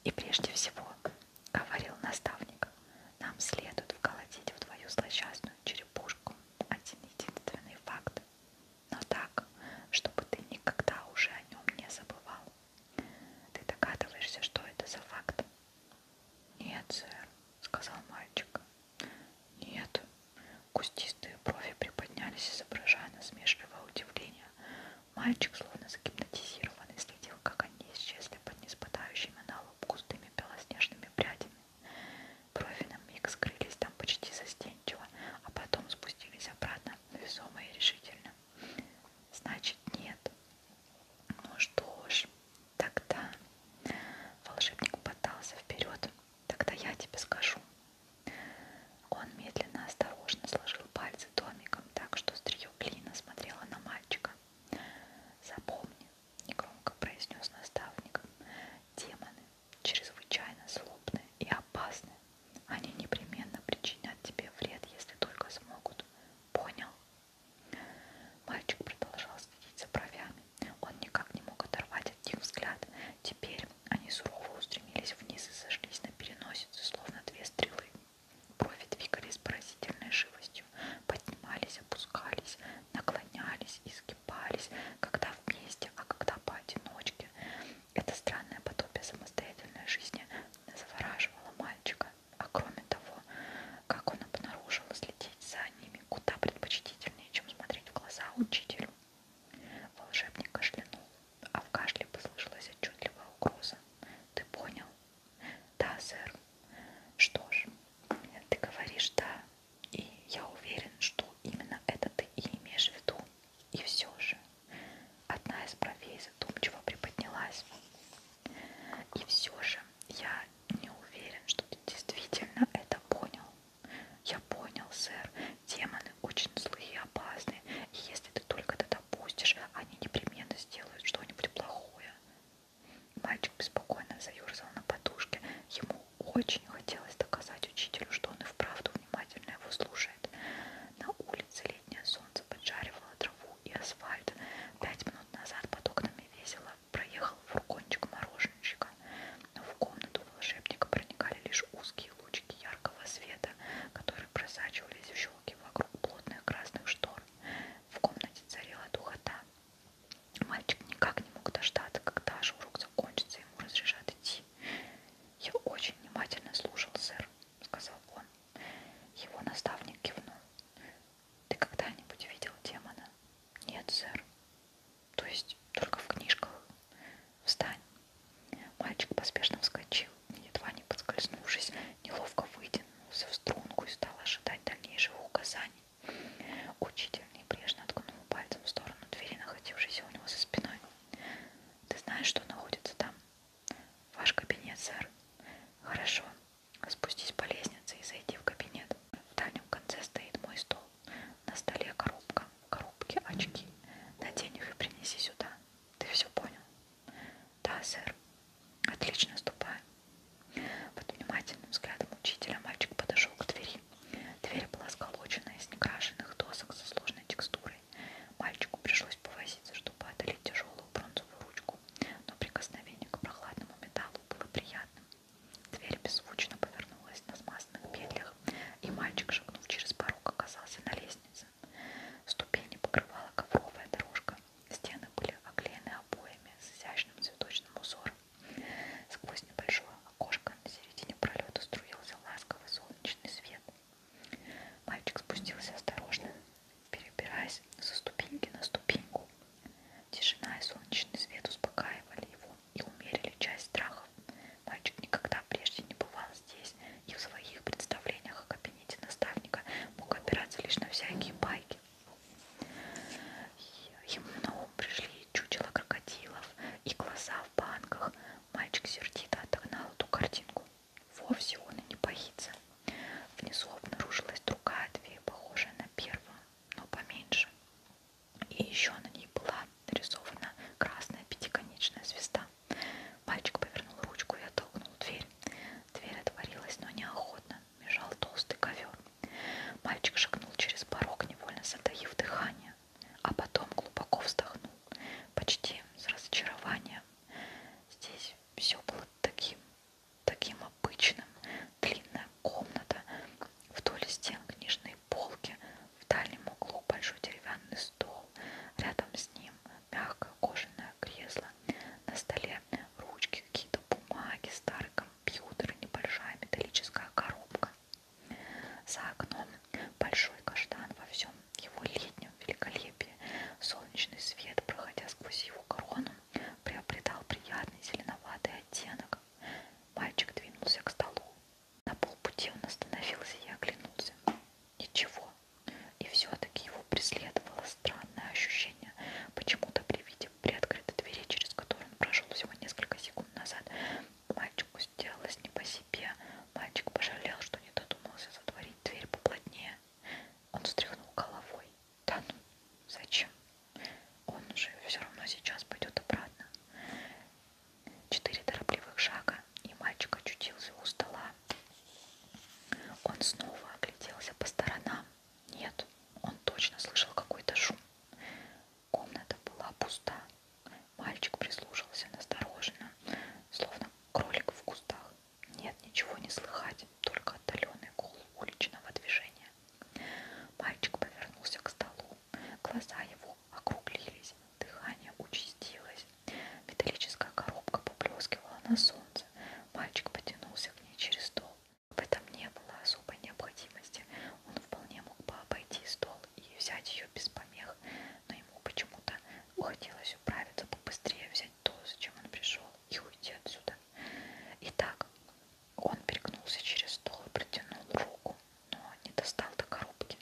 И прежде всего, говорил наставник, нам следует вколотить в твою злосчастную черепушку один единственный факт, но так, чтобы ты никогда уже о нем не забывал. Ты догадываешься, что это за факт? Нет, сэр, сказал мальчик. Нет. Кустистые брови приподнялись, изображая насмешливое удивление. Мальчик, словно загипнотизированный, следил, как они исчезли под неспадающими на лоб густыми белоснежными прядями. Брови на миг скрылись там почти застенчиво, а потом спустились обратно, весомо и решительно. Значит, нет. Ну что ж, тогда... Волшебник подался вперед. Тогда я тебе скажу. Он медленно, осторожно сложил пальцы домиком так, что острие клина смотрело на мальчика. «Запомни», — негромко произнес наставник, — «демоны чрезвычайно злобны и опасны. Они непременно причинят тебе вред, если только смогут. Понял?» Мальчик продолжал следить за бровями. Он никак не мог оторвать от них взгляд. Теперь они сурово устремились вниз и сошлись на переносице, словно две стрелы. Брови двигались с поразительной живостью, поднимались, опускались, наклонялись, изгибались, когда вместе, а когда поодиночке. Это странное подобие самостоятельной жизни завораживало мальчика, а кроме того, как он обнаружил, следить за ними куда предпочтительнее, чем смотреть в глаза учителю. Волшебник кашлянул, а в кашле послышалась отчетливая угроза. «Ты понял?» «Да, сэр». «Что ж, ты говоришь «да», и я уверен, что именно это ты и имеешь в виду. И все же...» Одна из бровей задумчиво приподнялась. «И все же я не уверен, что ты действительно это понял». «Я понял, сэр. Демоны очень злые и опасны, и если ты только это допустишь, они непременно сделают что-нибудь плохое». Мальчик беспокойно заерзал на подушке. Ему очень хотелось доказать учителю, что он и вправду внимательно его слушает. На улице летнее солнце поджаривало траву и асфальт. 5 минут назад под окнами весело проехал фургончик мороженщика, но в комнату волшебника проникали лишь узкие лучики яркого света, которые просачивались в щелки вокруг плотных красных штор. В комнате царила духота. Мальчик никак не мог дождаться, когда же урок закончится, ему разрешат идти. «Я очень внимательно слушал, сэр», — сказал он. Его наставник кивнул. «Ты когда-нибудь видел демона?» «Нет, сэр». «То есть только в книжках?» «Встань». Мальчик поспешно вскочил, едва не подскользнувшись, неловко вытянулся в струнку и стал ожидать дальнейших указаний. Учитель небрежно ткнул пальцем в сторону двери, находившейся у него за спиной. «Ты знаешь, что находится там?» «Ваш кабинет, сэр». «Хорошо. Спустись по лестнице и зайди в кабинет. В дальнем конце стоит мой стол. На столе коробка, в коробке очки. Надень их и принеси сюда. Ты все понял?» «Да, сэр». «Отлично, ступай». Под внимательным взглядом учителя мальчик подошел к двери. Дверь была сколочена из некрашенных досок со сложной текстурой. Мальчику пришлось повозиться, чтобы одолеть тяжелую бронзовую ручку, но прикосновение к прохладному металлу было приятным. Дверь беззвучно повернулась на смазанных петлях, и мальчик, шагнув через порог, оказался на лестнице. Ступени покрывала ковровая дорожка. Стены были оклеены обоями с изящным цветочным узором. Сквозь небольшое окошко на середине пролета струился ласковый солнечный свет. Мальчик спустился осторожно, перебираясь со ступеньки на ступеньку. Тишина и солнечный свет успокаивали его и умерили часть страхов. Мальчик никогда прежде не бывал здесь и в своих представлениях о кабинете наставника мог опираться лишь на всякие байки. Ему на ум пришли чучело крокодилов и глаза в банках. Мальчик сердито отогнал эту картинку. Вовсе он и не боится. Внизу обнаружилась другая дверь, похожая на первую, но поменьше. И еще на ней была нарисована красная пятиконечная звезда. Мальчик повернул ручку и оттолкнул дверь. Дверь отворилась, но неохотно. Мешал толстый ковер. Мальчик шагнул через порог, невольно затаив дыхание, а потом глубоко вздохнул, почти с разочарованием. Здесь все было 4 торопливых шага, и мальчик очутился у стола. Он снова огляделся по сторонам. Нет, он точно слышал какой-то шум. Комната была пуста. Мальчик прислушался настороженно, словно кролик в кустах. Нет, ничего не слыхать, только отдаленный гул уличного движения. Мальчик повернулся к столу. Глаза его округлились, дыхание участилось. Металлическая коробка поблескивала на солнце. Мальчик потянулся к ней через стол. В этом не было особой необходимости. Он вполне мог бы обойти стол и взять ее без помех, но ему почему-то хотелось управиться побыстрее, взять то, зачем он пришел, и уйти отсюда. Итак, он перегнулся через стол и протянул руку, но не достал до коробки.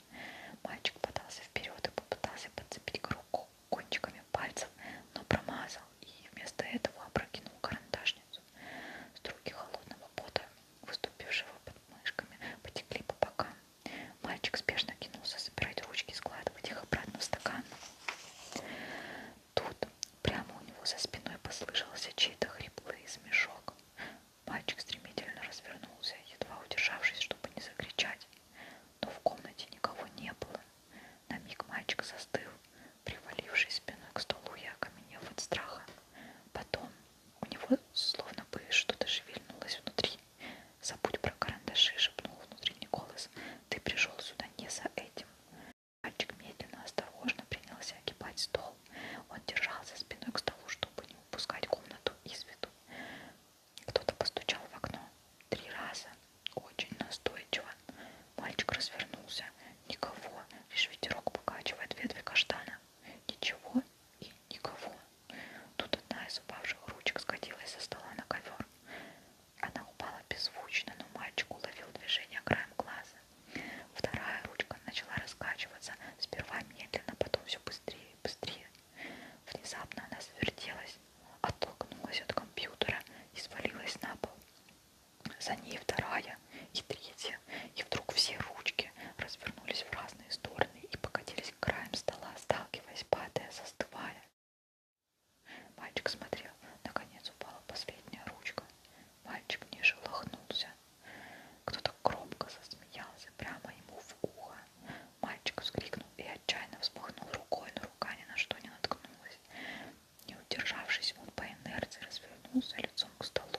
Мальчик подался вперед и попытался подцепить коробку кончиками пальцев, но промазал и вместо этого опрокинул карандашницу. Струйки холодного пота, выступившего под мышками, потекли по бокам. Мальчик спешно кинулся собирать ручки и складывать их обратно в стакан. Тут прямо у него за спиной послышался чей-то хриплый смешок. Мальчик стремительно развернулся, едва удержавшись, чтобы не закричать. Но в комнате никого не было. На миг мальчик застыл, привалившись спиной к столу и окаменев от страха. Потом у него словно бы что-то шевельнулось внутри. «Забудь про карандаши», — шепнул внутренний голос. «Ты пришел сюда не за этим». Мальчик медленно, осторожно принялся огибать стол. Он держался спиной к столу, чтобы не упускать комнату из виду. Кто-то постучал в окно 3 раза, очень настойчиво. Мальчик развернулся. Никого, лишь ветерок покачивает ветви каштана. Ничего и никого. Тут одна из упавших ручек скатилась со стола на ковер. Она упала беззвучно, но мальчик уловил движение краем глаза. Вторая ручка начала раскачиваться, сперва медленно, потом все быстрее и быстрее. Внезапно она завертелась, оттолкнулась от компьютера и свалилась на пол. За ней вторая и третья, и вдруг все ручки развернулись в разные стороны и покатились к краям стола, сталкиваясь, падая, застывая. Мальчик смотрел, наконец упала последняя ручка. Мальчик не шелохнулся. Кто-то громко засмеялся прямо ему в ухо. Мальчик вскрикнул и отчаянно взмахнул рукой, но рука ни на что не наткнулась. Не удержавшись, он по инерции развернулся лицом к столу.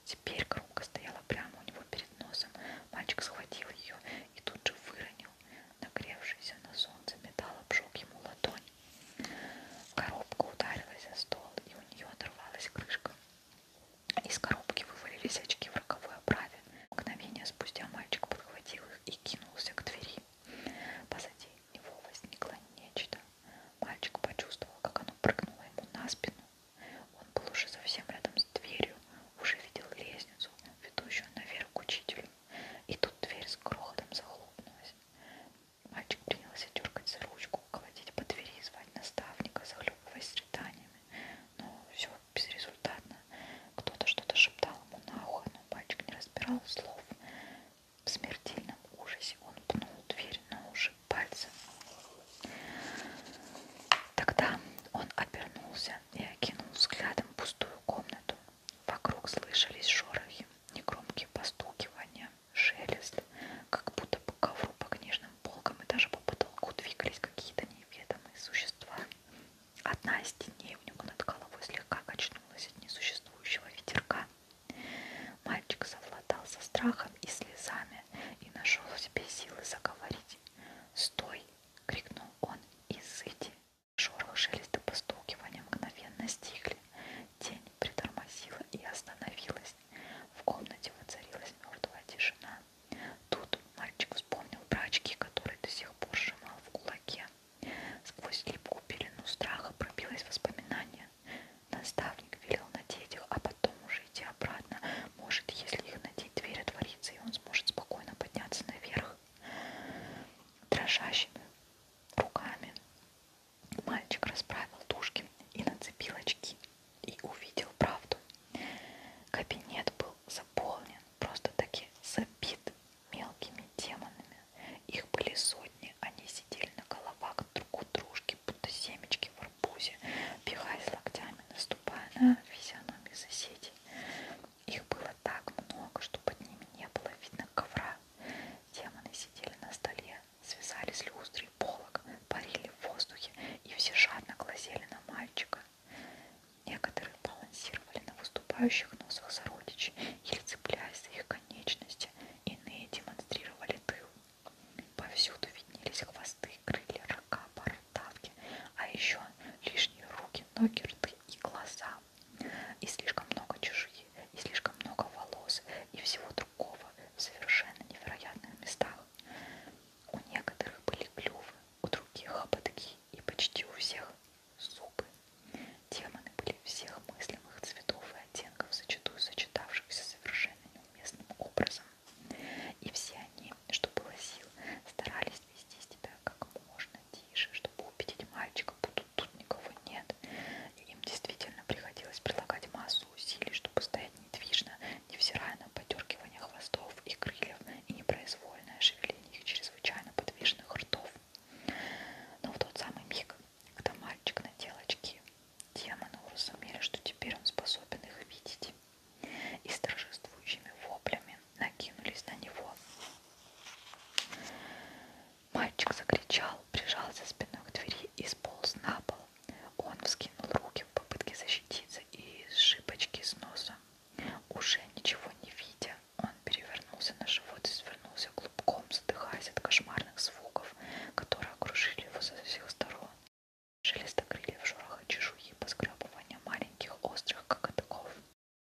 Теперь коробка стояла прямо у него перед носом. Мальчик схватил ее и тут же выронил. Нагревшийся на солнце металл обжег ему ладонь. Коробка ударилась о стол, и у нее оторвалась крышка. Из коробки вывалились очки в роговой оправе. Мгновение спустя мальчик подхватил их и кинулся к двери. Позади него возникло нечто. Мальчик почувствовал, как оно прыгнуло ему на спину. Он был уже совсем рядом с дверью, уже видел лестницу, ведущую наверх к учителю. И тут дверь с грохотом захлопнулась. Мальчик принялся дергать за ручку, колотить по двери и звать наставника, захлебываясь рыданиями. Но все безрезультатно. Кто-то что-то шептал ему на ухо, но мальчик не разбирал слов. В смертельном ужасе он пнул дверь на уши пальцем. Тогда он обернулся и окинул взглядом пустую комнату. Вокруг слышались шорохи, негромкие постукивания, шелест, как будто по ковру, по книжным полкам и даже по потолку двигались какие-то неведомые существа. Одна из теней у него над головой слегка качнулась от несуществующего ветерка. Мальчик совладал со страхом и слезами и нашел в себе силы заговорить. «Стой!» — крикнул он. «Изыди!» Шорох, шелест и постукивания мгновенно стихли. Тень притормозила и остановилась. В комнате воцарилась мертвая тишина. Тут мальчик вспомнил про очки, которые до сих пор сжимал в кулаке. Сквозь липкую пелену страха пробилось воспоминание. Наставник велел надеть их, а потом уже идти обратно. Может, если их надеть, дверь отворится, и задевающих носах сородичей или цепляясь за их конечности, иные демонстрировали тыл. Повсюду виднелись хвосты, крылья, рога, бородавки, а еще лишние руки, ноги, рты и глаза. И слишком много чешуи, и слишком много волос, и всего другого в совершенно невероятных местах. У некоторых были клювы, у других хоботки, и почти у всех зубы. Демоны были всех мыслимых цветов и оттенков, зачастую сочетавшихся совершенно неуместным образом. И все они, что было сил, старались вести себя как можно тише, чтобы убедить мальчика, будто тут никого нет. И им действительно приходилось прилагать массу усилий, чтобы стоять недвижно, невзирая на подергивание хвостов и крыльев и непроизвольное шевеление их чрезвычайно подвижных ртов. Но в тот самый миг, когда мальчик надел очки, демоны уразумели, что теперь он способен их видеть, и с торжествующими воплями накинулись на него. Мальчик закричал, прижался спиной к двери и сполз на пол. Он вскинул руки в попытке защититься и сшиб очки с носа. Уже ничего не видя, он перевернулся на живот и свернулся клубком, задыхаясь от кошмарных звуков, которые окружили его со всех сторон. Шелеста крыльев, шороха чешуи, поскребывания маленьких острых коготков.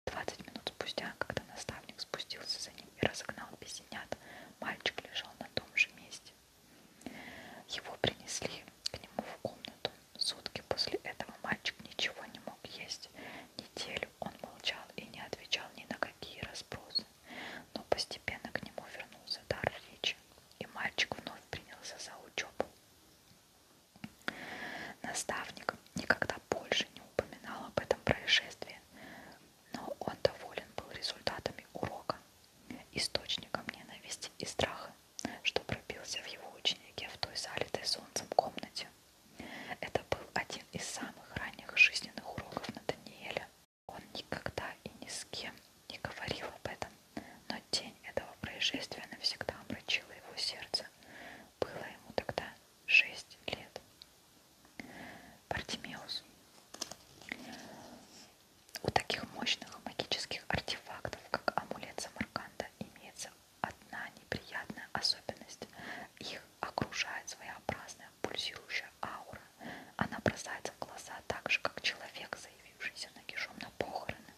20 минут спустя, когда наставник спустился за ним и разогнал бесенят, мальчик лежал на том же месте. Его принесли к нему в комнату. Сутки после этого мальчик ничего не мог есть. Неделю он молчал и не отвечал ни на какие расспросы. Но постепенно к нему вернулся дар речи, и мальчик вновь принялся за учебу. Наставник никогда больше не упоминал об этом происшествии, но он доволен был результатами урока, источником ненависти и страха, что пробился в его ученике в той залитой солнцем комнате. Это был один из самых ранних жизненных уроков Натаниэля. Он никогда и ни с кем не говорил об этом, но тень этого происшествия навсегда омрачила его сердце. Было ему тогда 6 лет. Бартимеус. У таких мощных магических артефактов, как амулет Самарканда, имеется одна неприятная особенность. Их окружает своеобразная пульсирующая аура. Она бросается в глаза так же, как человек, заявившийся нагишом на похороны.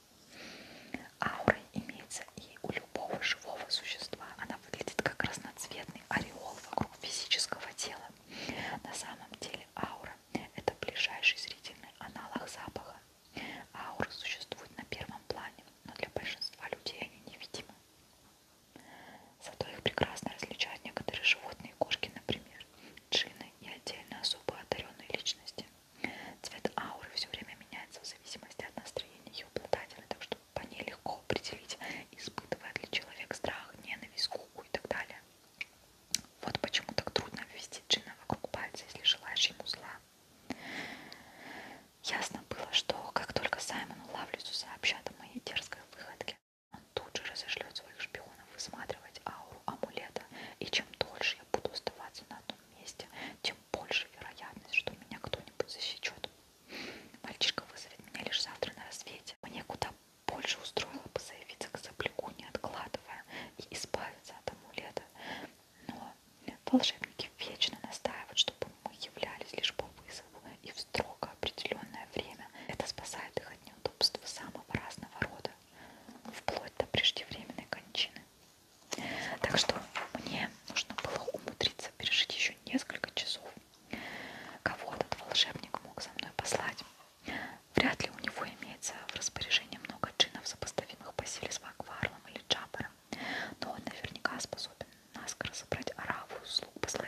Аура имеется и у любого живого существа. Она выглядит как разноцветный ореол вокруг физического тела. На самом деле аура – это ближайший зрительный аналог запаха. Ауры существуют на первом плане, но для большинства людей они невидимы. Зато их прекрасно различают некоторые животные, кошки, например, джинны и отдельно особо одаренные личности. Цвет ауры все время меняется в зависимости от настроения ее обладателя, так что по ней легко определить, испытывает ли человек страх, ненависть, скуку и так далее. Вот почему так трудно ввести джинна вокруг пальца, если желаешь ему зла. Ясно было, что как только Саймону Лавлису сообщат о моей дерзкой выходке, он тут же разошлет своих шпионов высматривать ауру амулета, и чем дольше я буду оставаться на одном месте, тем больше вероятность, что меня кто-нибудь засечет. Мальчишка вызовет меня лишь завтра на рассвете. Мне куда больше устроило бы заявиться к Сопляку, не откладывая, и избавиться от амулета. Но волшебники вечно настаивают, чтобы мы являлись лишь по вызову и в строго определенное время. Это спасает их от неудобств самого разного рода, вплоть до преждевременной кончины. Так что мне нужно было умудриться пережить еще несколько часов. Кого этот волшебник мог за мной послать? Вряд ли у него имеется в распоряжении много джиннов, сопоставимых по силе с Вакварлом или Джабаром, но он наверняка способен наскоро собрать ораву слуг послать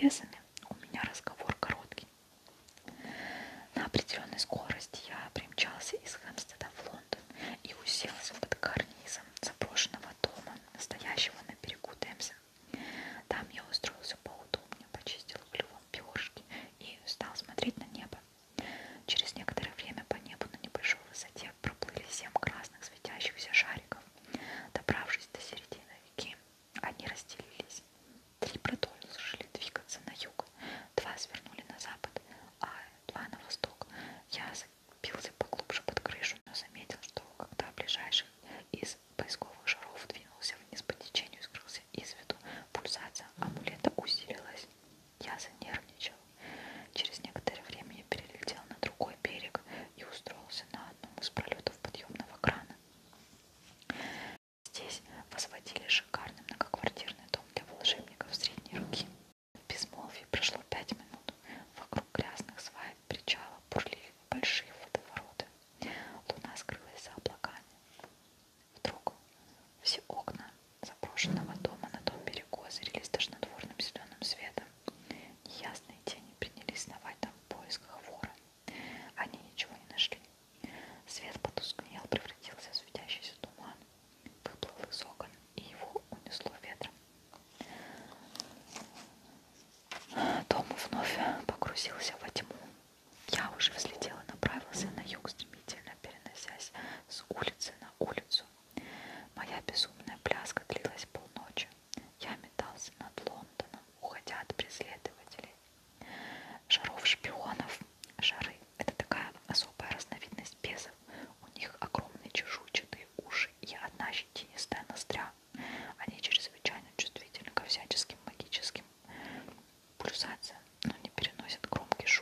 бесами у меня разговор короткий. На определенной скорости я примчался из Хэмпстеда в Лондон и уселся под карнизом заброшенного дома, стоящего на берегу Темзы. Там я устроился поудобнее, почистил клювом перышки и стал смотреть на небо. Через некоторое время по небу на небольшой высоте проплыли 7 красных светящихся шариков. Добравшись до середины реки, они разделились. 3 продолжили двигаться на юг, 2 свернули на запад, а 2 на восток. Я забился поглубже под крышу, но заметил, что когда ближайший из поисковых шаров двинулся вниз по течению и скрылся из виду, пульсация амулета усилилась. Я занервничал. Через некоторое время я перелетел на другой берег и устроился на одном из пролетов подъемного крана. Здесь возводили шикарный многоквартирный дом для волшебников средней руки. В безмолвии прошло 5 минут. Вокруг грязных свай причала бурлили большие водовороты. Луна скрылась за облаками. Вдруг все окна заброшенного дома на том берегу озарились тошнотворным зеленым светом. Неясные тени принялись сновать там в поисках вора. Они ничего не нашли. Свет потускнел, превратился в светящийся туман, выплыл из окон, и его унесло ветром. Дом вновь погрузился во тьму. Я уже взлетел и направился на юг, стремительно переносясь с улицы на улицу. Моя безумная пляска длилась полночи. Я метался над Лондоном, уходя от преследователей. Шаров-шпионов. Шары — это такая особая разновидность бесов. У них огромные чешуйчатые уши и одна щетинистая ноздря. Они чрезвычайно чувствительны ко всяческим магическим пульсациям, но не переносят громкий шум.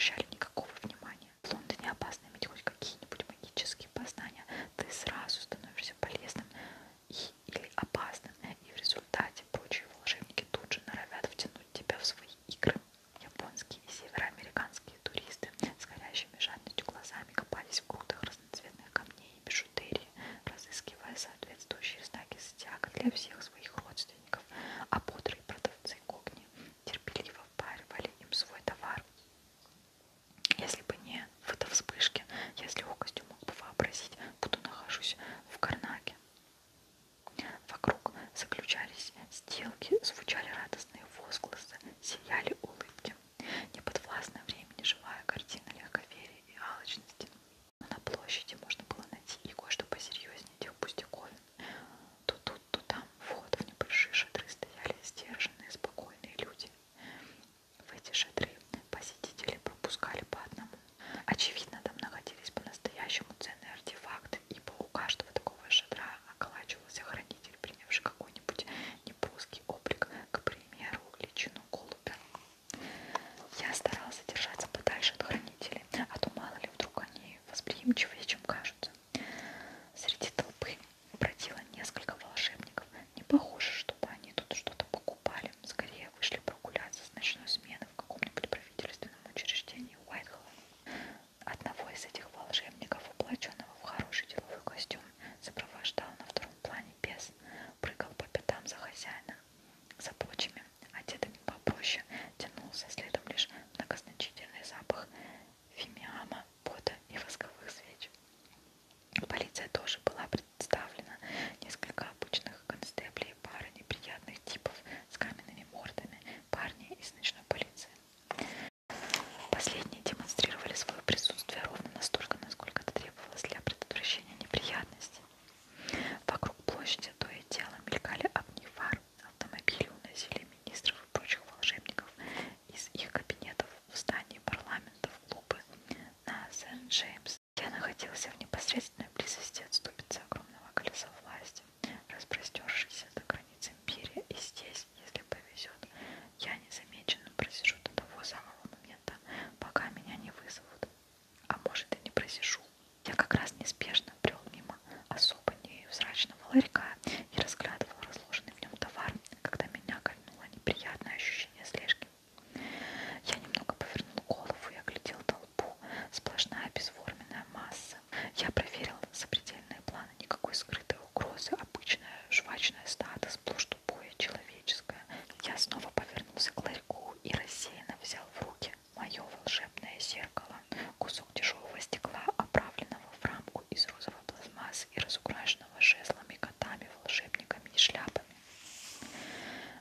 обращали никакого внимания. В Лондоне опасно иметь хоть какие-нибудь магические познания. Ты сразу становишься полезным или опасным, и в результате прочие волшебники тут же норовят втянуть тебя в свои игры. Японские и североамериканские туристы с горящими жадностью глазами копались в грудах разноцветных камней и бижутерии, разыскивая соответствующие знаки зодиака для всех своих родственников, а бодрые продавцы кухни терпеливо впаривали им свой товар. Если бы не фотовспышки, я с легкостью мог бы вообразить, будто нахожусь в Карнаке. Вокруг заключались сделки, звучали радостные возгласы, сияли улыбки. Неподвластная времени живая картина легковерия и алчности. Но на площади можно было найти и кое-что посерьезнее этих пустяковин. То тут, то там вход в небольшие шатры стояли сдержанные, спокойные люди. В эти шатры посетители пропускали по одному. Очевидно, там находились по-настоящему ценные артефакты, ибо у каждого такого шатра околачивался хранитель, принявший какой-нибудь непрусский облик, к примеру, личину голубя. Я старался держаться подальше от хранителей, а то мало ли вдруг они восприимчивее, чем кажутся. Среди толпы бродило несколько волшебников. Не похоже, чтобы они тут что-то покупали. Скорее вышли прогуляться с ночной смены в каком-нибудь правительственном учреждении Уайтхолла. Одного из этих волшебников, облаченного в хороший деловой костюм, сопровождал на втором плане бес, прыгал по пятам за хозяина. За прочими, одетыми попроще, тянулся следом лишь многозначительный запах фимиама, пота и восковых свеч. Полиция тоже была представлена. Несколько обычных констеблей, пара неприятных типов с каменными мордами, парни из ночной полиции. Последние демонстрировали свое присутствие ровно настолько, насколько это требовалось для предотвращения неприятностей. Вокруг площади то и дело мелькали огни фар, автомобили уносили министров и прочих волшебников из их кабинетов в здании парламента в клубы на Сент-Джеймс. Я находился в непосредственной близости от ступицы огромного колеса власти, распростершейся до границ империи, и здесь, если повезет, я незамеченным просижу до того самого момента, пока меня не вызовут. А может и не просижу. Я как раз неспешно брел мимо особо невзрачного ларька и разглядывал разложенный в нем товар, когда меня кольнуло неприятное ощущение слежки. Я немного повернул голову и оглядел толпу. Сплошная бесформенная масса. Я проверил сопредельные планы. Никакой скрытой угрозы. Обычное жвачное стадо, сплошь тупое, человеческое. Я снова повернулся к ларьку и рассеянно взял в руки мое волшебное зеркало. Кусок дешевого стекла, оправленного в рамку из розовой пластмассы и разукрашенного жезлами, котами, волшебниками и шляпами.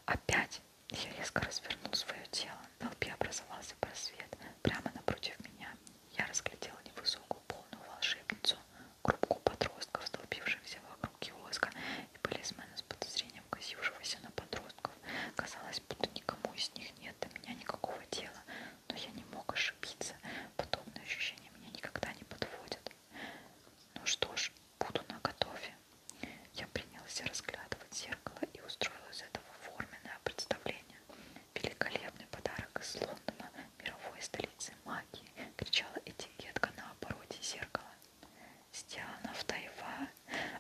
Опять я резко развернул свое тело. В толпе образовался просвет. Прямо напротив меня я разглядел невысокую полную волшебницу, группку подростков, столпившихся вокруг киоска, и полисмена с подозрением косившегося на подростков. Казалось, будто никому из них нет до меня никакого дела, но я не мог ошибиться. Подобные ощущения меня никогда не подводят. Ну что ж, буду наготове. Я принялся разглядывать зеркало и устроил из этого форменное представление. Великолепный подарок из Лондона, мировой столицы магии, кричала этикетка на обороте зеркала. Сделано в Тайва.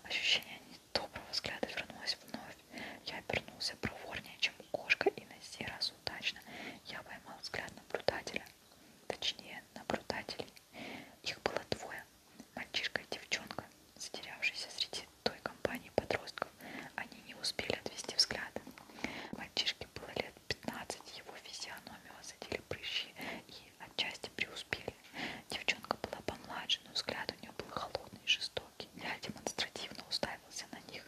Ощущение недоброго взгляда вернулось вновь. Я обернулся проворнее, чем кошка, и на сей раз удачно. Я поймал взгляд наблюдателя. Точнее, наблюдателей. Их было двое. Мальчишка и девчонка, затерявшиеся среди той компании подростков. Они не успели отвести взгляд. Мальчишке было лет 15, его физиономию осадили прыщи и отчасти преуспели. Девчонка была помладше, но взгляд у нее был холодный и жестокий. Я демонстративно уставился на них.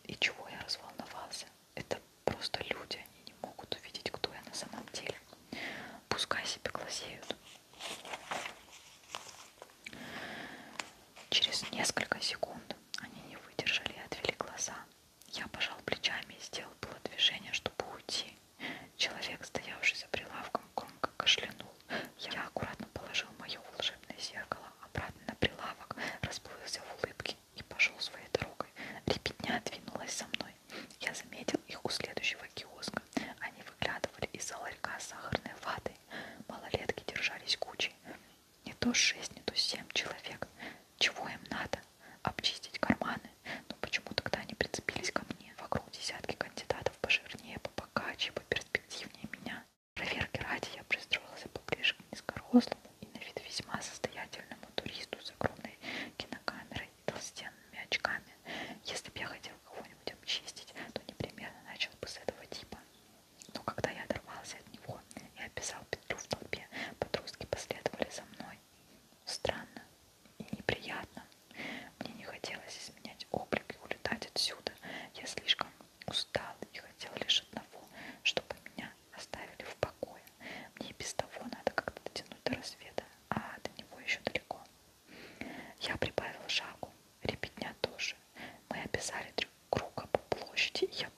И чего я разволновался? Это просто люди, они не могут увидеть, кто я на самом деле. Пускай себе глазеют. Через несколько секунд они не выдержали и отвели глаза. Я пожал плечами и сделал было движение, чтобы уйти. Человек, стоявший за прилавком, громко кашлянул. Я аккуратно положил мое волшебное зеркало обратно на прилавок, расплылся в улыбке и пошел своей дорогой. Ребятня двинулась за мной. Я заметил их у следующего киоска. Они выглядывали из-за ларька с сахарной ватой. Малолетки держались кучей. то 6, не то 7 человек. Чего им надо? Обчистить карманы? Но почему тогда они прицепились ко мне? Вокруг десятки кандидатов пожирнее, побогаче, поперспективнее меня. Проверки ради я пристроился поближе к низкорослому и на вид весьма состоятельному туристу с огромной кинокамерой и толстенными очками. Если бы я хотел кого-нибудь обчистить, то непременно начал бы с этого типа. Но когда я оторвался от него и описал петлю в толпе, подростки последовали за мной. Странно и неприятно. Мне не хотелось изменять облик и улетать отсюда. Я слишком устал и хотел лишь одного, чтобы меня оставили в покое. Мне и без того надо как-то дотянуть до рассвета, а до него еще далеко. Я прибавил шагу, ребятня тоже. Мы описали 3 круга по площади, и я